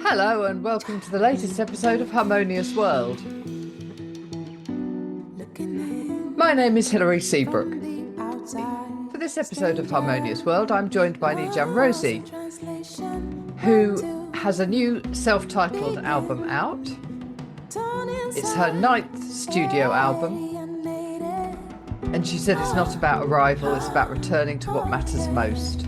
Hello and welcome to the latest episode of Harmonious World. My name is Hilary Seabrook. For this episode of Harmonious World, I'm joined by Ntjam Rosie, who has a new self-titled album out. It's her ninth studio album, and she said it's not about arrival, it's about returning to what matters most.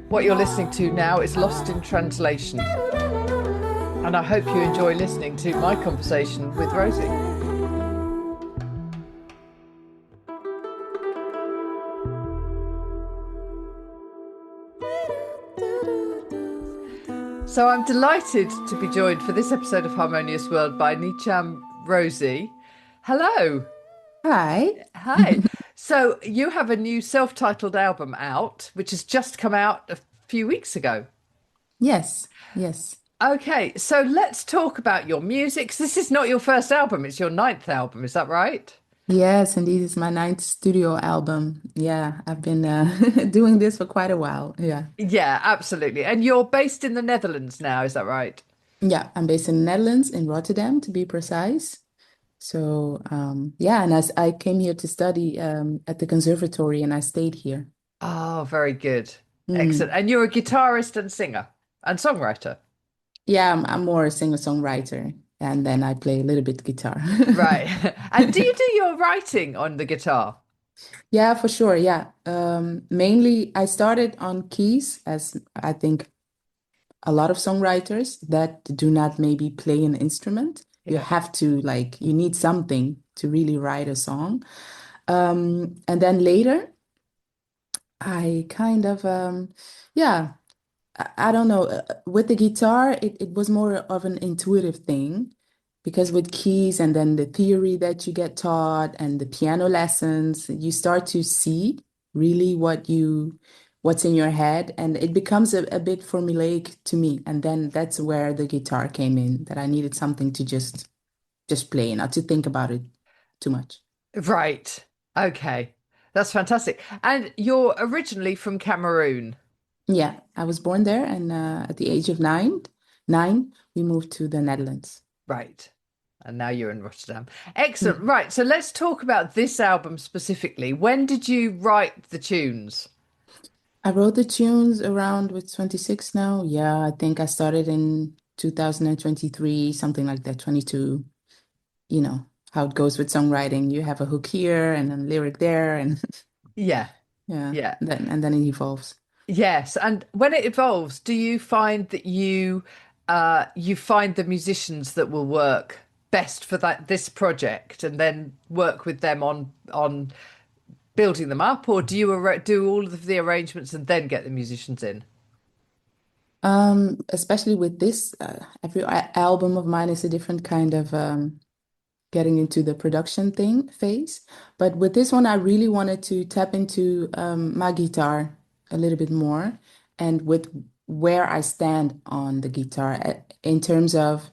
What you're listening to now is Lost in Translation. And I hope you enjoy listening to my conversation with Rosie. So I'm delighted to be joined for this episode of Harmonious World by Ntjam Rosie. Hello. Hi. Hi. So you have a new self-titled album out, which has just come out a few weeks ago. Yes, yes. Okay, so let's talk about your music. 'Cause this is not your first album, it's your ninth album, is that right? Yes, indeed. It's my ninth studio album. Yeah, I've been doing this for quite a while. Yeah. Yeah, absolutely. And you're based in the Netherlands now, is that right? Yeah, I'm based in the Netherlands, in Rotterdam, to be precise. So, yeah, and I came here to study at the conservatory and I stayed here. Oh, very good. Excellent. Mm. And you're a guitarist and singer and songwriter. Yeah, I'm more a singer-songwriter, and then I play a little bit guitar. Right. And do you do your writing on the guitar? Yeah, for sure. Yeah. Mainly, I started on keys, as I think a lot of songwriters that do not maybe play an instrument. You Yeah. have to like you need something to really write a song. And then later, I kind of yeah, I don't know. With the guitar, it was more of an intuitive thing because with keys and then the theory that you get taught and the piano lessons, you start to see really what's in your head and it becomes a bit formulaic to me. And then that's where the guitar came in, that I needed something to just play, not to think about it too much. Right. Okay. That's fantastic. And you're originally from Cameroon. Yeah, I was born there and at the age of nine, we moved to the Netherlands. Right. And now you're in Rotterdam. Excellent. Mm. Right. So let's talk about this album specifically. When did you write the tunes? I wrote the tunes around with 26 now. Yeah, I think I started in 2023, something like that, 22. You know how it goes with songwriting. You have a hook here and then lyric there and Yeah. yeah, Yeah. then it evolves. Yes. And when it evolves, do you find that you find the musicians that will work best for this project and then work with them on building them up, or do you do all of the arrangements and then get the musicians in? Especially with this, every album of mine is a different kind of getting into the production thing phase. But with this one, I really wanted to tap into my guitar a little bit more and with where I stand on the guitar in terms of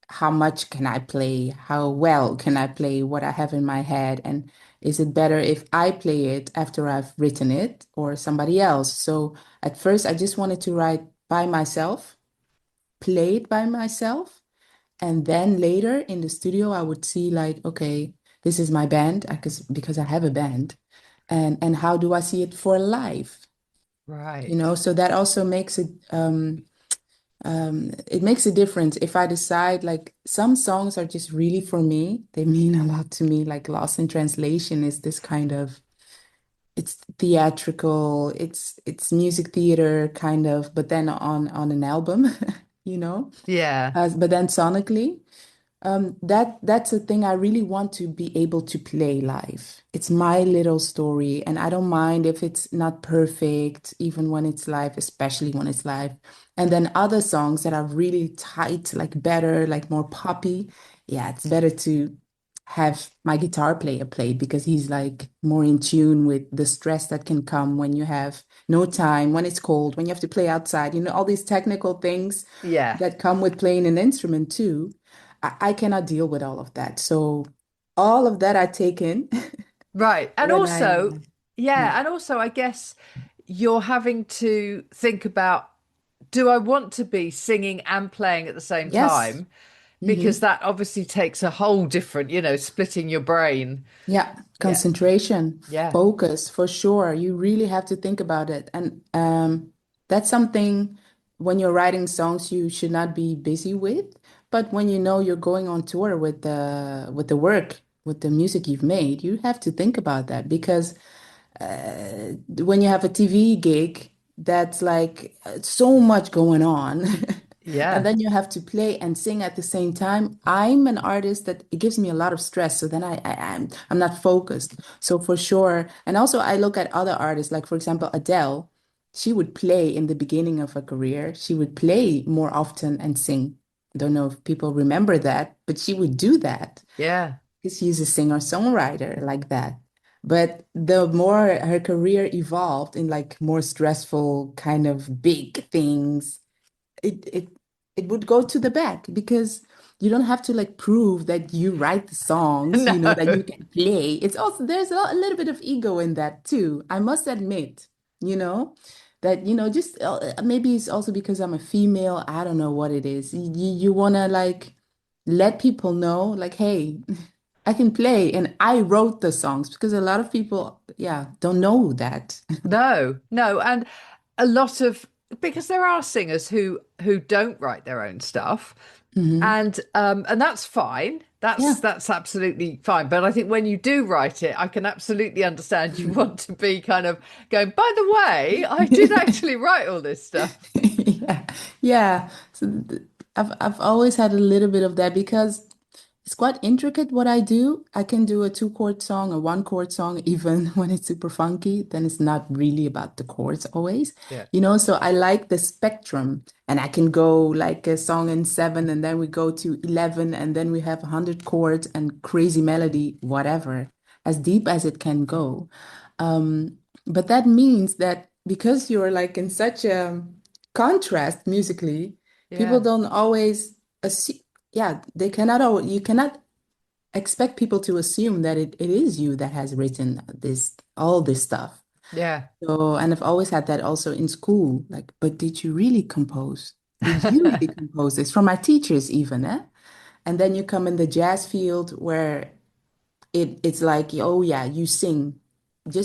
how much can I play, how well can I play what I have in my head, and is it better if I play it after I've written it or somebody else? So at first, I just wanted to write by myself, play it by myself. And then later in the studio, I would see like, okay, this is my band because I have a band. And how do I see it for live? Right. So that also makes it makes a difference if I decide like some songs are just really for me. They mean a lot to me. Like Lost in Translation is this kind of it's theatrical, it's music theater kind of, but then on an album, you know. Yeah. But then sonically. That's a thing I really want to be able to play live. It's my little story, and I don't mind if it's not perfect, even when it's live, especially when it's live. And then other songs that are really tight, like better, like more poppy. Yeah, it's better to have my guitar player play because he's like more in tune with the stress that can come when you have no time, when it's cold, when you have to play outside, all these technical things Yeah. that come with playing an instrument too. I cannot deal with all of that. So all of that I take in Right. And when also, yeah. yeah, and also I guess you're having to think about do I want to be singing and playing at the same Yes. time? Because Hmm. that obviously takes a whole different, splitting your brain. Yeah, Yeah. concentration, Yeah. focus for sure. You really have to think about it. And that's something when you're writing songs you should not be busy with. But when you know you're going on tour with the work, with the music you've made, you have to think about that because when you have a TV gig, that's like so much going on. And Yeah. then you have to play and sing at the same time. I'm an artist that it gives me a lot of stress. So then I'm not focused. So for sure. And also I look at other artists, like for example, Adele, she would play in the beginning of her career. She would play more often and sing. I don't know if people remember that, but she would do that Yeah. because she's a singer-songwriter like that. But the more her career evolved in like more stressful kind of big things, it it it would go to the back because you don't have to like prove that you write the songs, No. that you can play. It's also there's a little bit of ego in that too. I must admit, you know, that just maybe it's also because I'm a female. I don't know what it is. You want to like let people know like, hey, I can play and I wrote the songs because a lot of people, yeah, don't know that. No, no, and a lot of because there are singers who don't write their own stuff, Hmm. and that's fine. Yeah. That's absolutely fine. But I think when you do write it, I can absolutely understand you want to be kind of going, by the way, I did actually write all this stuff. Yeah, yeah. So I've always had a little bit of that because it's quite intricate what I do. I can do a two-chord song, a one-chord song, even when it's super funky, then it's not really about the chords always. Yeah. So I like the spectrum and I can go like a song in seven and then we go to 11 and then we have 100 chords and crazy melody, whatever, as deep as it can go. But that means that because you're like in such a contrast musically, people Yeah. don't always assume, yeah, they cannot, you cannot expect people to assume that it is you that has written all this stuff. Yeah. So, and I've always had that also in school, like, but did you really compose? Did you really compose this? From my teachers even, eh? And then you come in the jazz field where it's like, oh yeah, you sing.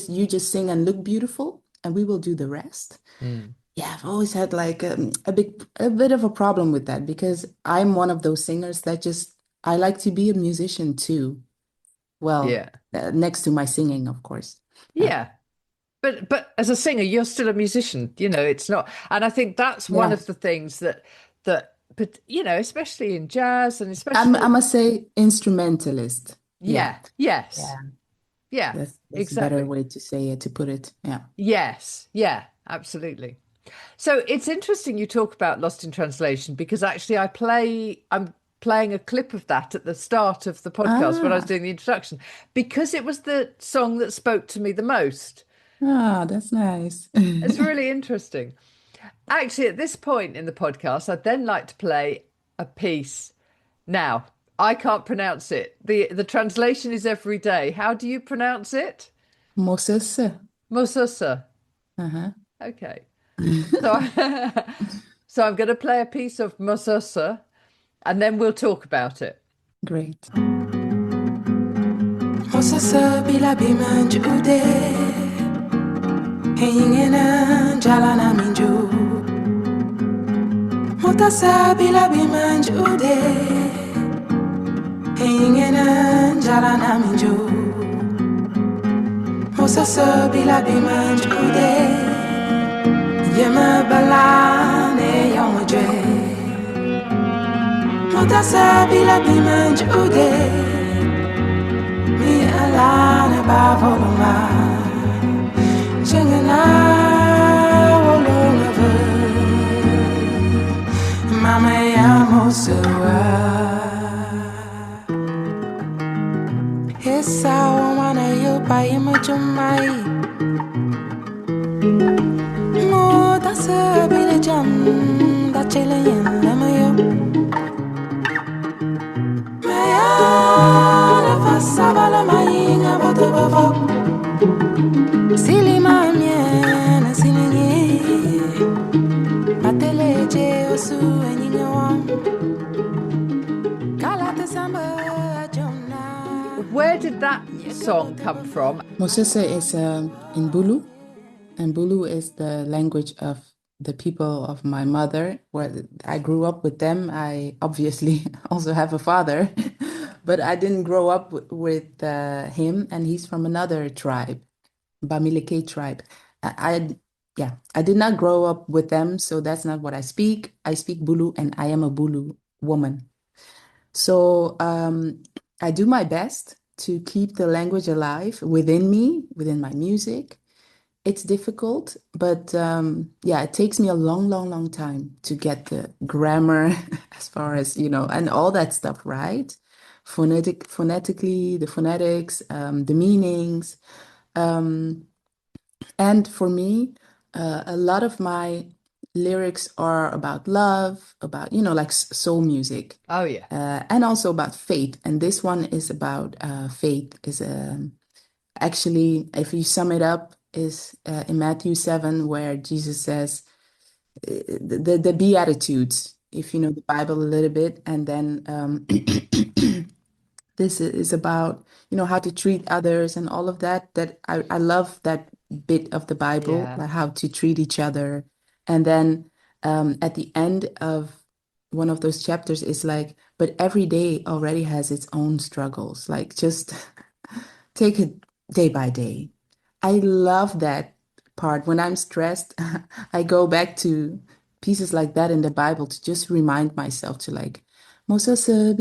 You just sing and look beautiful, and we will do the rest. Mm. Yeah, I've always had like a bit of a problem with that because I'm one of those singers that just I like to be a musician too. Well, Yeah. next to my singing, of course. Yeah. Yeah. But as a singer, you're still a musician. It's not, and I think that's one Yeah. of the things but especially in jazz and I especially, must say instrumentalist. Yeah. yeah, yes, Yeah. yeah, That's a better exactly, way to say it, to put it. Yeah. yes, yeah, absolutely. So it's interesting you talk about Lost in Translation because actually I'm playing a clip of that at the start of the podcast when I was Ah, doing the introduction because it was the song that spoke to me the most. that's nice. It's really interesting. Actually, at this point in the podcast, I'd then like to play a piece. Now, I can't pronounce it. The translation is every day. How do you pronounce it? Moses. Mususa. Uh-huh. Okay. So so I'm going to play a piece of Mususa and then we'll talk about it. Great. Mosasa bila biman jude Hingena jalana minju Motasa bila biman jude Hingena jalana minju Mosasa bila biman jude Yema balane yomje Motasa bila biman jude Mi alana bavoluma Jengana wolunga Mama ya mosewa Esa wana yo pa imajumai Mo da sabile jam da chele yen lama yo Maya Sabala mainga boto bavo Sili mamie na siningi Matele song come from? Mosese is in Bulu, and Bulu is the language of the people of my mother, where I grew up with them. I obviously also have a father, but I didn't grow up with him, and he's from another tribe, Bamileke tribe. Yeah, I did not grow up with them, so that's not what I speak. I speak Bulu, and I am a Bulu woman. So I do my best to keep the language alive within me, within my music. It's difficult, but yeah, it takes me a long, long, long time to get the grammar as far as, and all that stuff right. Phonetically, the phonetics, the meanings. Um, and for me, a lot of my lyrics are about love, about, like soul music, Oh, yeah. and also about faith. And this one is about faith. Is actually, if you sum it up, is in Matthew 7, where Jesus says the Beatitudes, if you know the Bible a little bit, and then this is about, how to treat others and all of that. That I love that bit of the Bible, Yeah. like how to treat each other. And then at the end of one of those chapters is like, but every day already has its own struggles. Like just take it day by day. I love that part. When I'm stressed, I go back to pieces like that in the Bible to just remind myself to like, every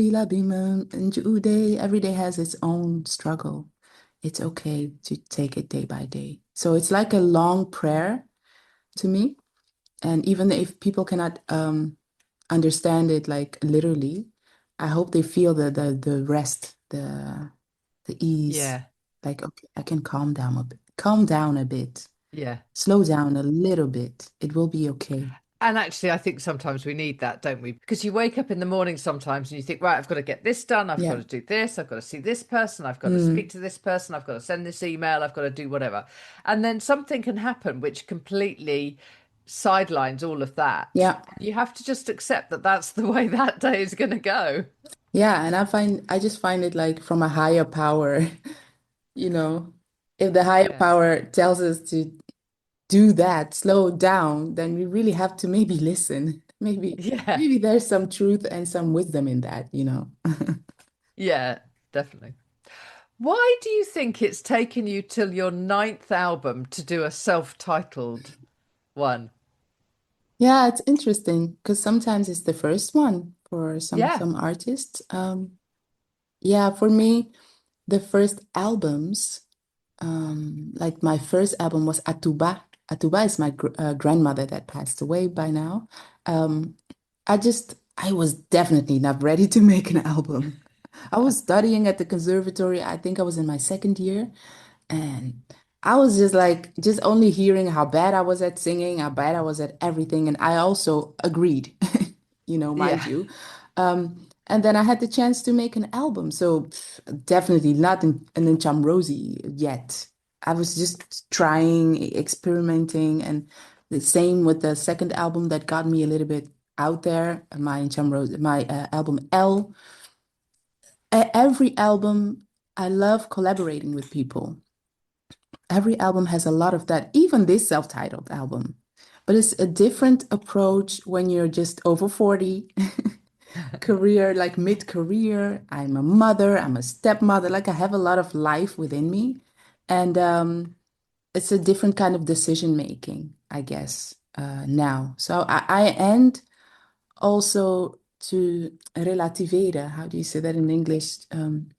day has its own struggle. It's okay to take it day by day. So it's like a long prayer to me. And even if people cannot understand it like literally, I hope they feel the rest, the ease. Yeah. Like, okay, I can calm down a bit, Yeah. slow down a little bit. It will be okay. And actually, I think sometimes we need that, don't we? Because you wake up in the morning sometimes and you think, right, I've got to get this done. I've got Yeah. to do this. I've got to see this person. I've got to Mm, speak to this person. I've got to send this email. I've got to do whatever. And then something can happen which completely sidelines all of that. yeah. You have to just accept that that's the way that day is going to go. Yeah. And I just find it like from a higher power, you know, if the higher Yeah. power tells us to do that, slow down, then we really have to maybe listen. Yeah. Maybe there's some truth and some wisdom in that. Yeah, definitely. Why do you think it's taken you till your ninth album to do a self-titled one? Yeah, it's interesting because sometimes it's the first one for some Yeah. some artists. Yeah, for me, the first albums, like my first album was Atuba. Atuba is my grandmother that passed away by now. Um, I was definitely not ready to make an album. I was studying at the conservatory. I think I was in my second year. And I was just like, just only hearing how bad I was at singing, how bad I was at everything. And I also agreed, mind Yeah. you. And then I had the chance to make an album. So definitely not an Ntjam Rosie yet. I was just trying, experimenting, and the same with the second album that got me a little bit out there, my Ntjam Rosie, my album L. Every album, I love collaborating with people. Every album has a lot of that, even this self-titled album. But it's a different approach when you're just over 40, career, like mid-career. I'm a mother, I'm a stepmother, like I have a lot of life within me. And it's a different kind of decision making, I guess, now. So and also to relativeren, how do you say that in English? I'm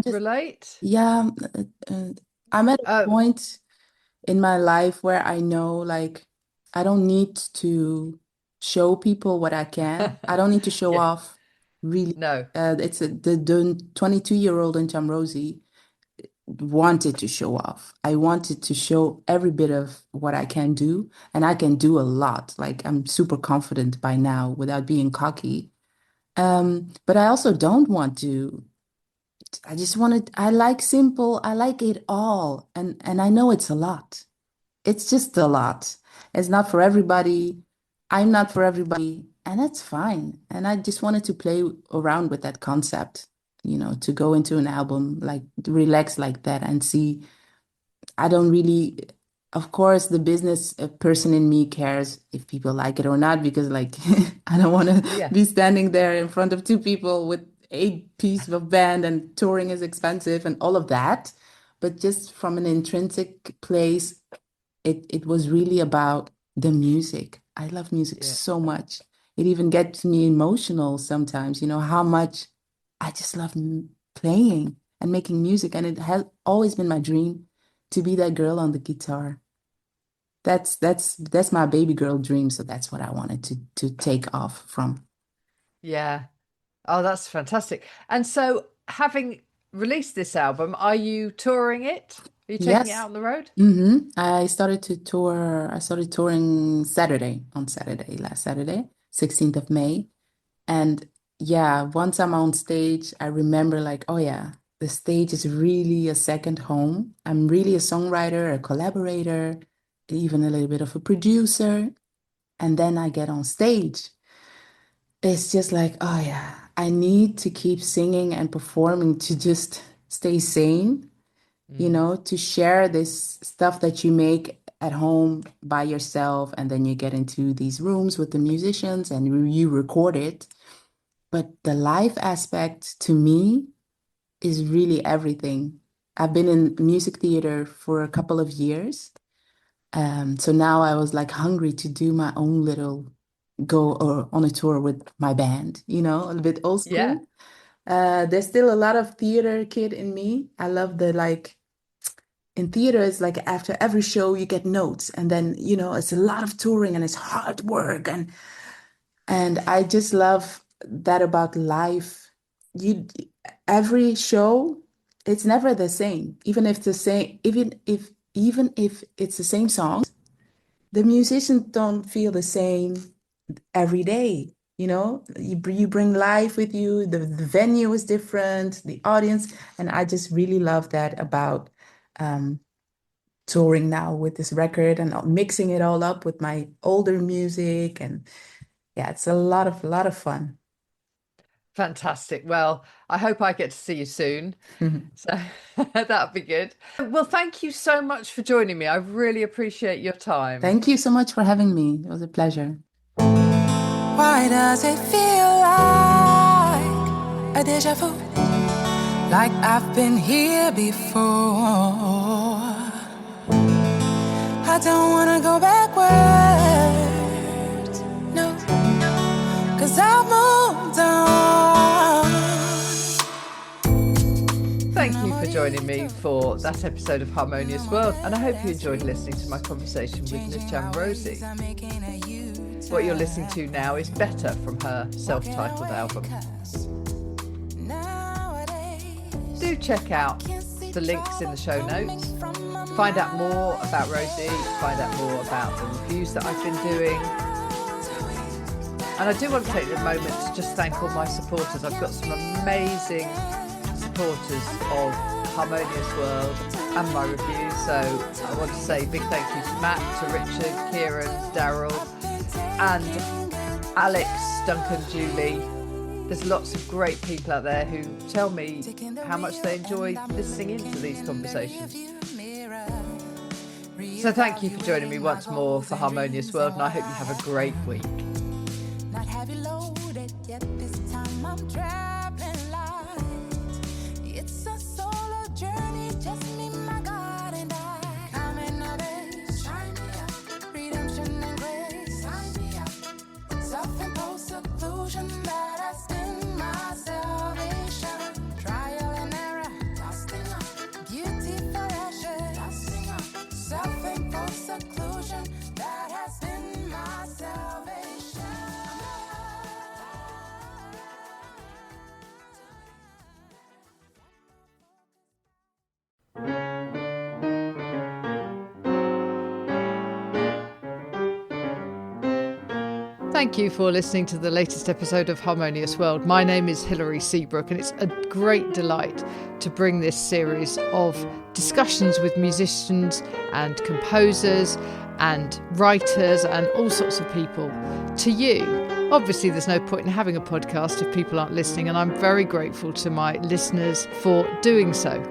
just, Relate? yeah, I'm at a Oh, point in my life where I know like I don't need to show people what I can. I don't need to show yeah. off really. No. The 22-year-old in Rosie wanted to show off. I wanted to show every bit of what I can do, and I can do a lot. Like I'm super confident by now without being cocky. But I also don't want to. I just wanted. I like simple. I like it all, and I know it's a lot. It's just a lot. It's not for everybody. I'm not for everybody, and that's fine. And I just wanted to play around with that concept, to go into an album, like relax like that and see. I don't really, of course, the business person in me cares if people like it or not, because like I don't want to Yeah. be standing there in front of two people with 8 piece of band, and touring is expensive and all of that. But just from an intrinsic place, it was really about the music. I love music Yeah. so much. It even gets me emotional sometimes, how much I just love playing and making music. And it has always been my dream to be that girl on the guitar. That's my baby girl dream. So that's what I wanted to take off from. Yeah. Oh, that's fantastic. And so, having released this album, are you touring it? Are you taking it Yes. out on the road? I started to tour. I started touring last Saturday, 16th of May. And yeah, once I'm on stage, I remember like, oh yeah, the stage is really a second home. I'm really a songwriter, a collaborator, even a little bit of a producer. And then I get on stage. It's just like, oh yeah, I need to keep singing and performing to just stay sane, to share this stuff that you make at home by yourself. And then you get into these rooms with the musicians and you record it. But the live aspect to me is really everything. I've been in music theater for a couple of years. So now I was like hungry to do my own little go or on a tour with my band, a bit old Yeah. school. There's still a lot of theater kid in me. I love the like in theater, it's like after every show you get notes, and then it's a lot of touring and it's hard work, and I just love that about life. You every show, it's never the same. Even if it's the same songs, the musicians don't feel the same every day. You bring life with you. The venue is different, the audience, and I just really love that about touring now with this record and mixing it all up with my older music. And yeah, it's a lot of fun. Fantastic. Well, I hope I get to see you soon. So that'd be good. Well, thank you so much for joining me. I really appreciate your time. Thank you so much for having me. It was a pleasure. Why does it feel like a deja vu? Like I've been here before. I don't wanna go backwards, no, 'cause I've moved on. Thank you for joining me for that episode of Harmonious World, and I hope you enjoyed listening to my conversation with Ntjam Rosie. What you're listening to now is Better from her self-titled album. Do check out the links in the show notes. Find out more about Rosie, find out more about the reviews that I've been doing. And I do want to take a moment to just thank all my supporters. I've got some amazing supporters of Harmonious World and my reviews. So I want to say a big thank you to Matt, to Richard, Kieran, Daryl, and Alex, Duncan, Julie. There's lots of great people out there who tell me how much they enjoy listening into these conversations. So thank you for joining me once more for Harmonious World, and I hope you have a great week. Not heavy loaded, yet this time I'm traveling light. It's a solo journey, just me, my God, and I. Coming of age, shine me up. Redemption and grace, sign me up. Self-imposed seclusion that has been my salvation. Trial and error, dusting up. Beauty for ashes, dusting up. Self-imposed seclusion that has been my salvation. Thank you for listening to the latest episode of Harmonious World. My name is Hilary Seabrook, and it's a great delight to bring this series of discussions with musicians and composers and writers and all sorts of people to you. Obviously, there's no point in having a podcast if people aren't listening, and I'm very grateful to my listeners for doing so.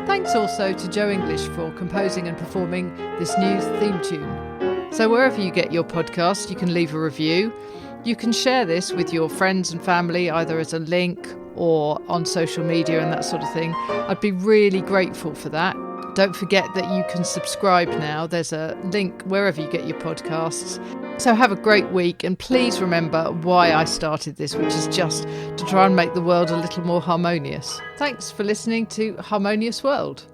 Thanks also to Joe English for composing and performing this new theme tune. So wherever you get your podcast, you can leave a review. You can share this with your friends and family, either as a link or on social media and that sort of thing. I'd be really grateful for that. Don't forget that you can subscribe now. There's a link wherever you get your podcasts. So have a great week, and please remember why I started this, which is just to try and make the world a little more harmonious. Thanks for listening to Harmonious World.